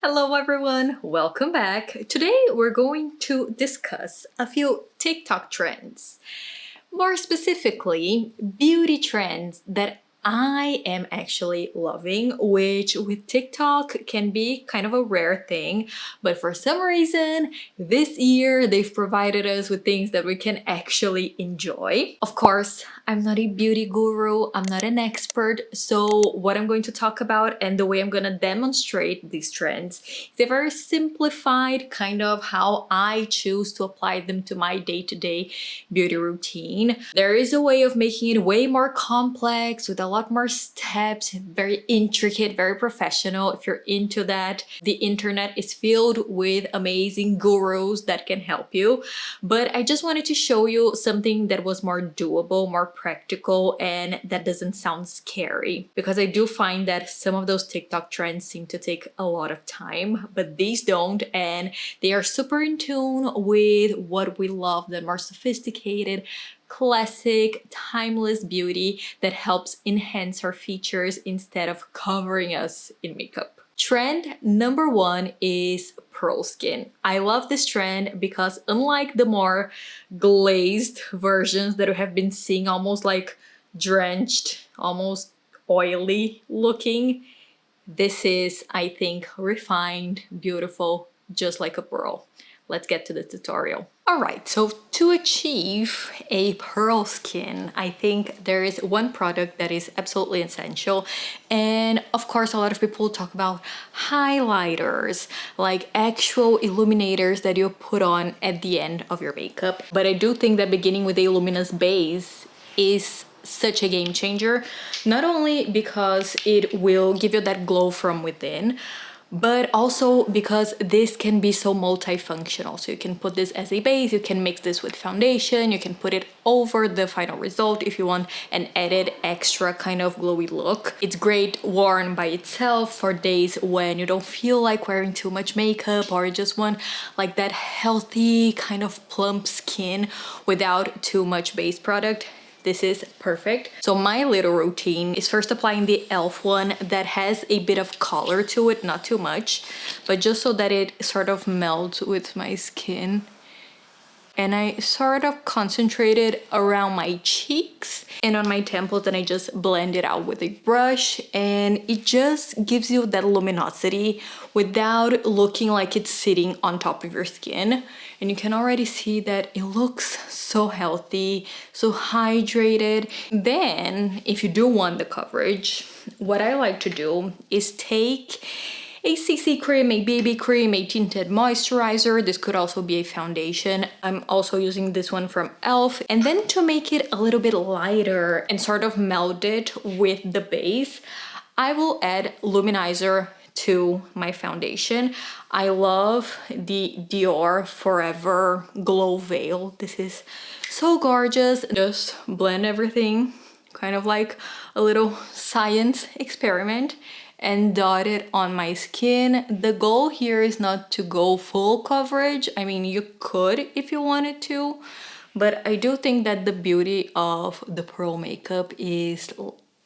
Hello everyone, welcome back. Today we're going to discuss a few TikTok trends. More specifically, beauty trends that I am actually loving, which with TikTok can be kind of a rare thing, but for some reason, this year they've provided us with things that we can actually enjoy. Of course, I'm not a beauty guru, I'm not an expert, so what I'm going to talk about and the way I'm gonna demonstrate these trends is a very simplified kind of how I choose to apply them to my day-to-day beauty routine. There is a way of making it way more complex with a lot more steps, very intricate, very professional. If you're into that, the internet is filled with amazing gurus that can help you. But I just wanted to show you something that was more doable, more practical, and that doesn't sound scary. Because I do find that some of those TikTok trends seem to take a lot of time, but these don't, and they are super in tune with what we love, the more sophisticated, classic, timeless beauty that helps enhance our features instead of covering us in makeup. Trend number one is pearl skin. I love this trend because unlike the more glazed versions that we have been seeing, almost like drenched, almost oily looking, this is, I think, refined, beautiful, just like a pearl. Let's get to the tutorial. All right, so to achieve a pearl skin, I think there is one product that is absolutely essential. And of course, a lot of people talk about highlighters, like actual illuminators that you put on at the end of your makeup. But I do think that beginning with a luminous base is such a game changer, not only because it will give you that glow from within, but also because this can be so multifunctional. So you can put this as a base, you can mix this with foundation, you can put it over the final result if you want an added extra kind of glowy look. It's great worn by itself for days when you don't feel like wearing too much makeup or you just want like that healthy kind of plump skin without too much base product. This is perfect. So my little routine is first applying the e.l.f. one that has a bit of color to it, not too much, but just so that it sort of melts with my skin. And I sort of concentrated around my cheeks and on my temples, and I just blend it out with a brush, and it just gives you that luminosity without looking like it's sitting on top of your skin. And you can already see that it looks so healthy, so hydrated. Then, if you do want the coverage, what I like to do is take a CC cream, a BB cream, a tinted moisturizer. This could also be a foundation. I'm also using this one from e.l.f. And then to make it a little bit lighter and sort of meld it with the base, I will add luminizer to my foundation. I love the Dior Forever Glow Veil. This is so gorgeous. Just blend everything, kind of like a little science experiment, and dot it on my skin. The goal here is not to go full coverage. I mean, you could if you wanted to, but I do think that the beauty of the pearl makeup is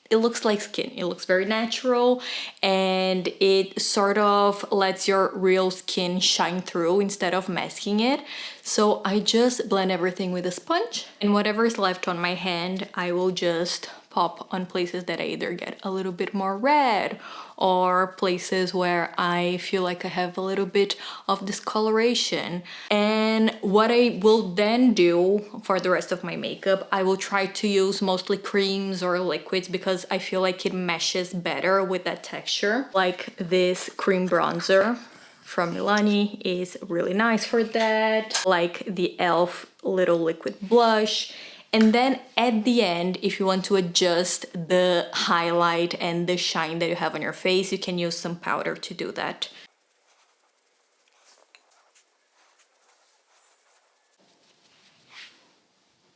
it looks like skin. It looks very natural and it sort of lets your real skin shine through instead of masking it. So I just blend everything with a sponge, and whatever is left on my hand, I will just pop on places that I either get a little bit more red or places where I feel like I have a little bit of discoloration. And what I will then do for the rest of my makeup, I will try to use mostly creams or liquids because I feel like it meshes better with that texture. Like this cream bronzer from Milani is really nice for that. Like the e.l.f. little liquid blush. And then at the end, if you want to adjust the highlight and the shine that you have on your face, you can use some powder to do that.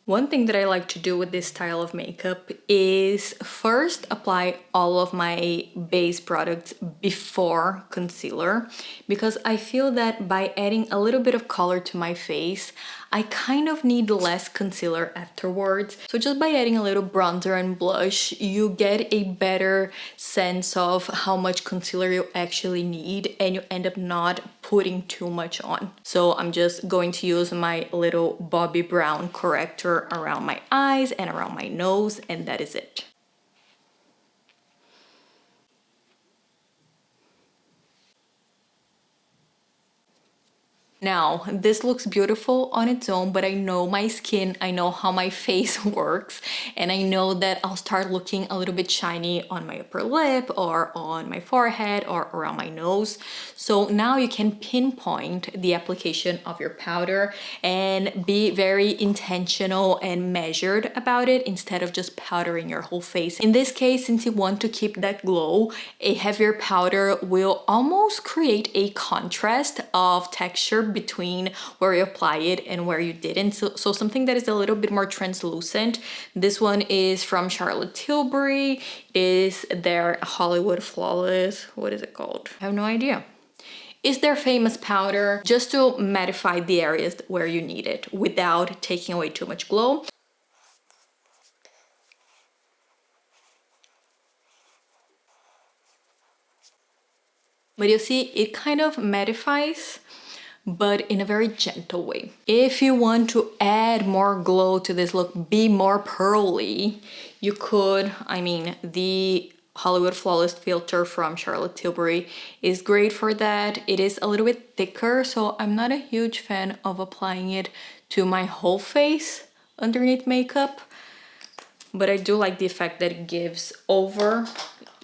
One thing that I like to do with this style of makeup is first apply all of my base products before concealer, because I feel that by adding a little bit of color to my face, I kind of need less concealer afterwards. So just by adding a little bronzer and blush, you get a better sense of how much concealer you actually need, and you end up not putting too much on. So I'm just going to use my little Bobbi Brown corrector around my eyes and around my nose, and that is it. Now, this looks beautiful on its own, but I know my skin, I know how my face works, and I know that I'll start looking a little bit shiny on my upper lip or on my forehead or around my nose. So now you can pinpoint the application of your powder and be very intentional and measured about it instead of just powdering your whole face. In this case, since you want to keep that glow, a heavier powder will almost create a contrast of texture between where you apply it and where you didn't. So something that is a little bit more translucent. This one is from Charlotte Tilbury. It is their Hollywood Flawless. What is it called? I have no idea. It's their famous powder, just to mattify the areas where you need it without taking away too much glow. But you see, it kind of mattifies, but in a very gentle way. If you want to add more glow to this look, be more pearly, you could, the Hollywood Flawless filter from Charlotte Tilbury is great for that. It is a little bit thicker, so I'm not a huge fan of applying it to my whole face underneath makeup, but I do like the effect that it gives over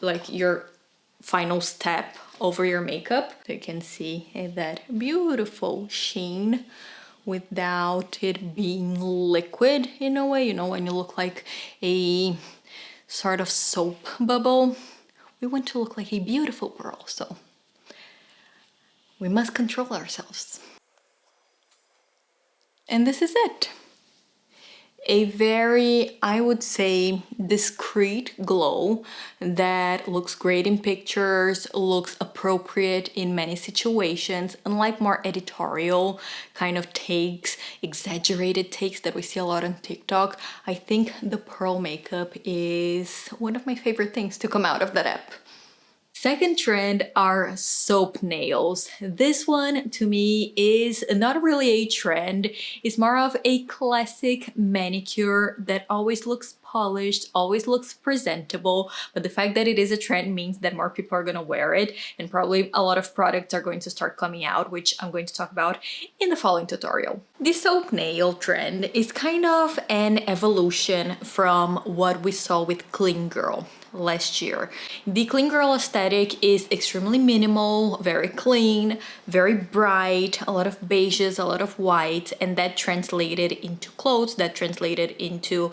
like your final step over your makeup. So you can see that beautiful sheen without it being liquid in a way. You know, when you look like a sort of soap bubble, we want to look like a beautiful pearl, so we must control ourselves. And this is it. A very, I would say, discreet glow that looks great in pictures, looks appropriate in many situations, unlike more editorial kind of takes, exaggerated takes that we see a lot on TikTok. I think the pearl makeup is one of my favorite things to come out of that app. Second trend are soap nails. This one to me is not really a trend. It's more of a classic manicure that always looks polished, always looks presentable, but the fact that it is a trend means that more people are gonna wear it, and probably a lot of products are going to start coming out, which I'm going to talk about in the following tutorial. The soap nail trend is kind of an evolution from what we saw with Clean Girl last year. The Clean Girl aesthetic is extremely minimal, very clean, very bright, a lot of beiges, a lot of white, and that translated into clothes, that translated into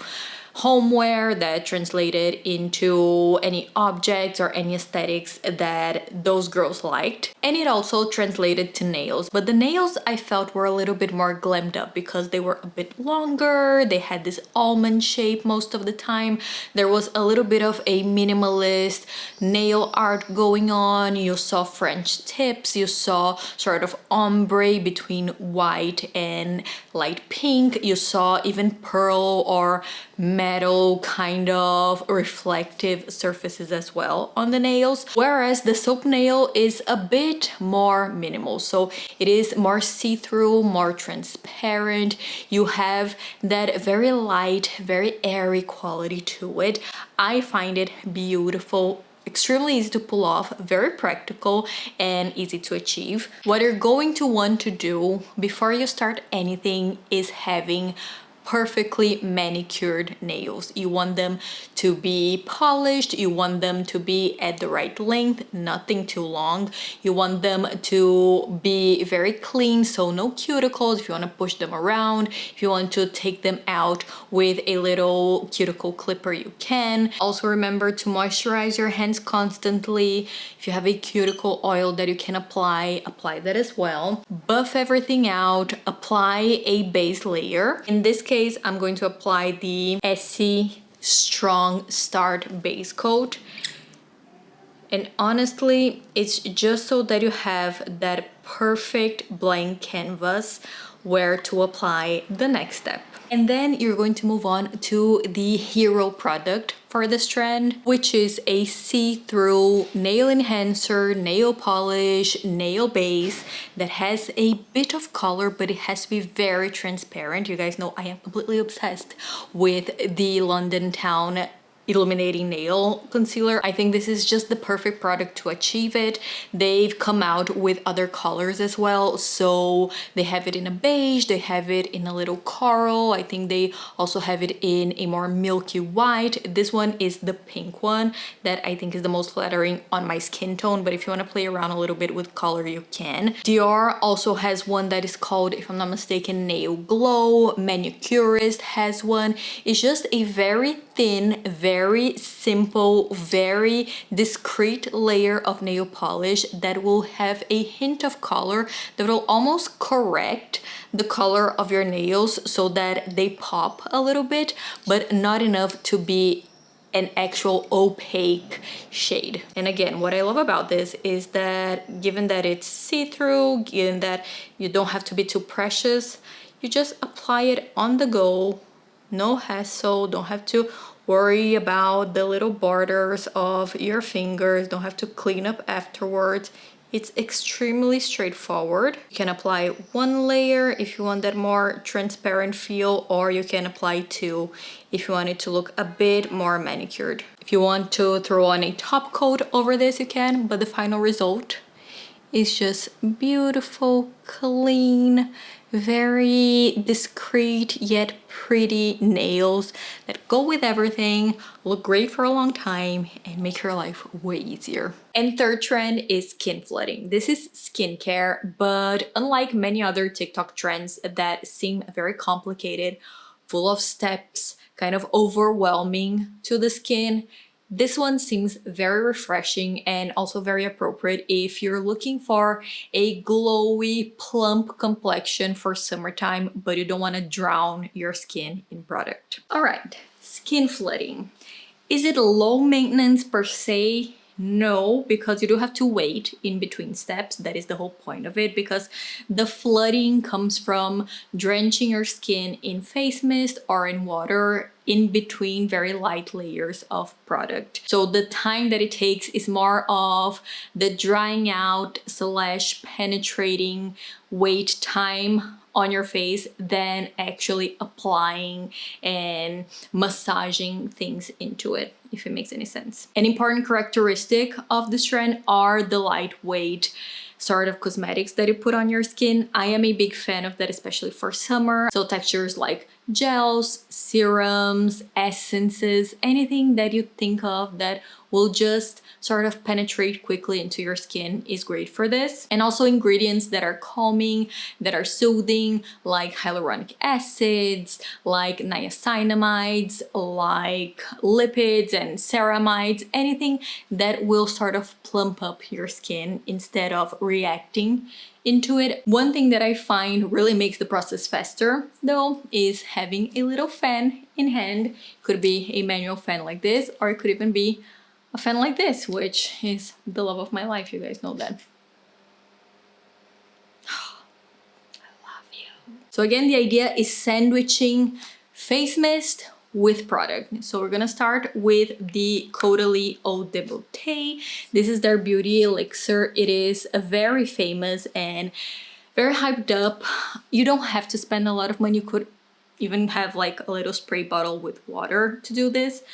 homeware, that translated into any objects or any aesthetics that those girls liked. And it also translated to nails. But the nails I felt were a little bit more glammed up because they were a bit longer, they had this almond shape most of the time. There was a little bit of a minimalist nail art going on. You saw French tips, you saw sort of ombre between white and light pink. You saw even pearl or metal kind of reflective surfaces as well on the nails, whereas the soap nail is a bit more minimal. So it is more see-through, more transparent. You have that very light, very airy quality to it. I find it beautiful, extremely easy to pull off, very practical and easy to achieve. What you're going to want to do before you start anything is having perfectly manicured nails. You want them to be polished, you want them to be at the right length, nothing too long. You want them to be very clean, so no cuticles. If you want to push them around, if you want to take them out with a little cuticle clipper, you can. Also remember to moisturize your hands constantly. If you have a cuticle oil that you can apply that as well. Buff everything out, apply a base layer. In this case, case, I'm going to apply the Essie Strong Start Base Coat. And honestly, it's just so that you have that perfect blank canvas where to apply the next step. And then you're going to move on to the hero product for this trend, which is a see-through nail enhancer, nail polish, nail base that has a bit of color, but it has to be very transparent. You guys know I am completely obsessed with the London Town illuminating nail concealer. I think this is just the perfect product to achieve it. They've come out with other colors as well, so they have it in a beige, they have it in a little coral, I think they also have it in a more milky white. This one is the pink one that I think is the most flattering on my skin tone, but if you want to play around a little bit with color, you can. Dior also has one that is called, if I'm not mistaken, Nail Glow. Manicurist has one. It's just a very thin, very simple, very discreet layer of nail polish that will have a hint of color that will almost correct the color of your nails so that they pop a little bit, but not enough to be an actual opaque shade. And again, what I love about this is that given that it's see-through, given that you don't have to be too precious, you just apply it on the go. No hassle, don't have to worry about the little borders of your fingers, don't have to clean up afterwards. It's extremely straightforward. You can apply one layer if you want that more transparent feel, or you can apply two if you want it to look a bit more manicured. If you want to throw on a top coat over this, you can, but the final result is just beautiful, clean, very discreet yet pretty nails that go with everything, look great for a long time, and make your life way easier. And third trend is skin flooding. This is skincare, but unlike many other TikTok trends that seem very complicated, full of steps, kind of overwhelming to the skin, this one seems very refreshing and also very appropriate if you're looking for a glowy, plump complexion for summertime, but you don't want to drown your skin in product. All right, skin flooding. Is it low maintenance per se? No, because you do have to wait in between steps. That is the whole point of it, because the flooding comes from drenching your skin in face mist or in water in between very light layers of product. So the time that it takes is more of the drying out / penetrating wait time on your face than actually applying and massaging things into it, if it makes any sense. An important characteristic of this trend are the lightweight sort of cosmetics that you put on your skin. I am a big fan of that, especially for summer. So textures like gels, serums, essences, anything that you think of that will just sort of penetrate quickly into your skin is great for this. And also ingredients that are calming, that are soothing, like hyaluronic acids, like niacinamides, like lipids and ceramides, anything that will sort of plump up your skin instead of reacting into it. One thing that I find really makes the process faster though is having a little fan in hand. Could be a manual fan like this, or it could even be a fan like this, which is the love of my life. You guys know that. I love you. So again, the idea is sandwiching face mist with product. So we're gonna start with the Caudalie Eau de Beauté. This is their beauty elixir. It is a very famous and very hyped up. You don't have to spend a lot of money. You could even have like a little spray bottle with water to do this.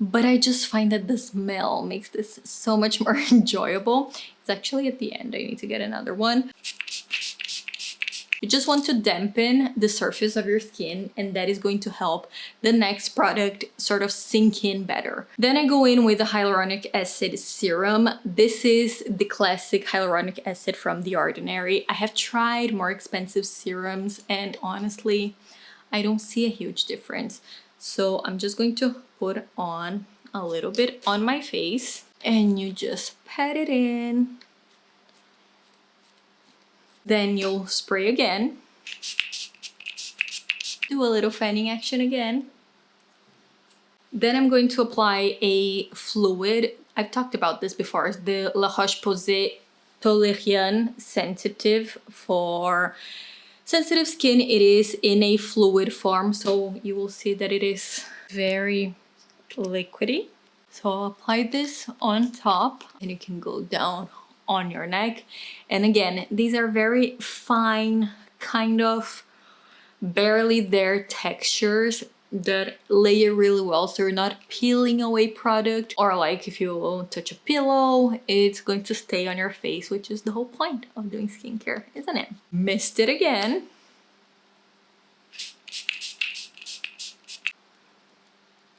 But I just find that the smell makes this so much more enjoyable. It's actually at the end. I need to get another one. You just want to dampen the surface of your skin, and that is going to help the next product sort of sink in better. Then I go in with the hyaluronic acid serum. This is the classic hyaluronic acid from The Ordinary. I have tried more expensive serums, and honestly, I don't see a huge difference. So I'm just going to put on a little bit on my face, and you just pat it in. Then you'll spray again. do a little fanning action again. Then I'm going to apply a fluid. I've talked about this before. It's the La Roche-Posay Toleriane Sensitive for sensitive skin. It is in a fluid form, so you will see that it is very liquidy. So I'll apply this on top and you can go down on your neck. And again, these are very fine, kind of barely there textures that layer really well, so you're not peeling away product, or like if you touch a pillow, it's going to stay on your face, which is the whole point of doing skincare, isn't it? Missed it again.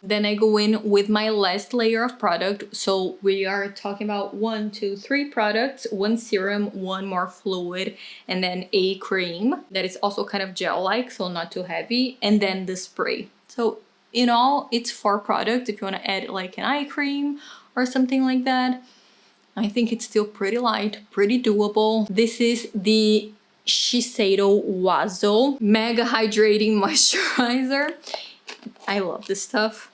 Then I go in with my last layer of product. So we are talking about 1, 2, 3 products, 1 serum, 1 more fluid, and then a cream that is also kind of gel-like, so not too heavy, and then the spray. So in all, it's 4 products. If you want to add like an eye cream or something like that, I think it's still pretty light, pretty doable. This is the Shiseido Wazo Mega Hydrating Moisturizer. I love this stuff.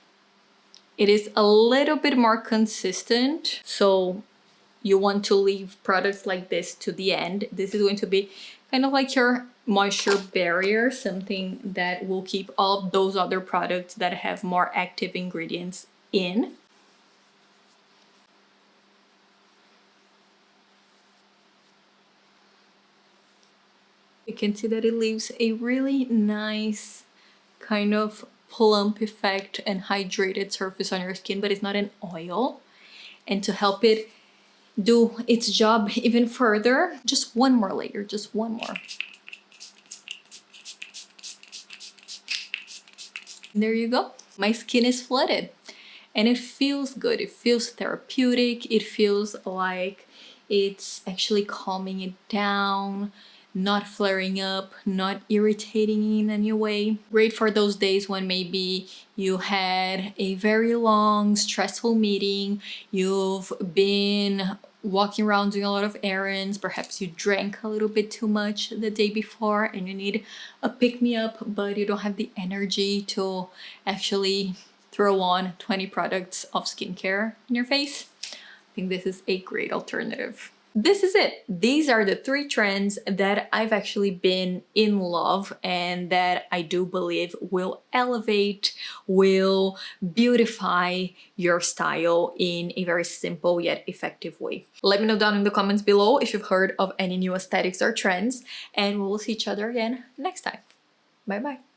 It is a little bit more consistent, so you want to leave products like this to the end. This is going to be kind of like your moisture barrier, something that will keep all of those other products that have more active ingredients in. You can see that it leaves a really nice kind of plump effect and hydrated surface on your skin, but it's not an oil. And to help it do its job even further, just 1 more layer, just 1 more. There you go. My skin is flooded and it feels good. It feels therapeutic. It feels like it's actually calming it down, not flaring up, not irritating in any way. Great for those days when maybe you had a very long, stressful meeting, you've been walking around doing a lot of errands, perhaps you drank a little bit too much the day before and you need a pick-me-up, but you don't have the energy to actually throw on 20 products of skincare in your face. I think this is a great alternative. This is it. These are the 3 trends that I've actually been in love and that I do believe will elevate, will beautify your style in a very simple yet effective way. Let me know down in the comments below if you've heard of any new aesthetics or trends, and we will see each other again next time. Bye bye.